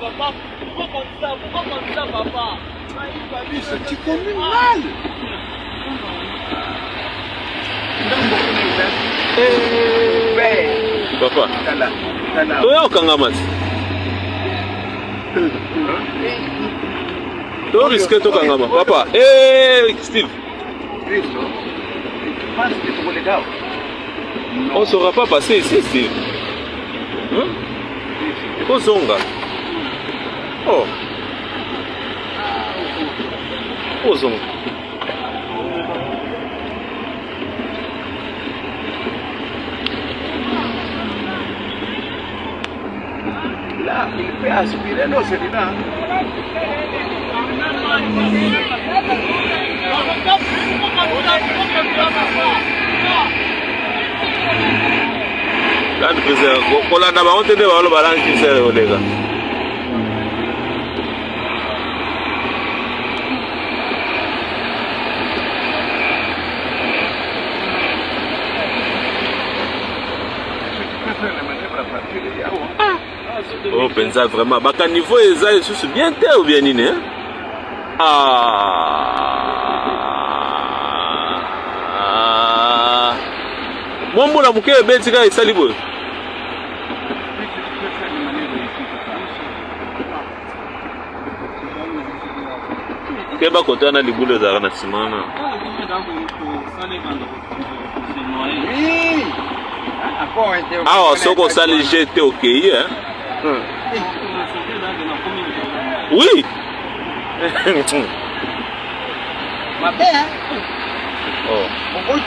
papa. Pourquoi comme ça, papa? Tu connais mal. Papa. Toi au Kangamas. Toi risque to Kangama. Papa. Steve. On ne saura pas passer ici, Steve. Kozonga. Oh. Kozonga. Là, il fait aspirer nos sédiments. Là, nous faisons. Pour la dame, on te dit, on va aller qui sert au Degas. Oh, pensa vraiment. Bah, quand niveau est ça, c'est bien terre ou bien iné. Moi, mon amour, est bête, c'est ça, libre. Qu'est-ce que tu as dans les boules de la semaine? Ah, ce qu'on s'est jeté au quai, hein? Oui! Ma belle, hein? Oh. On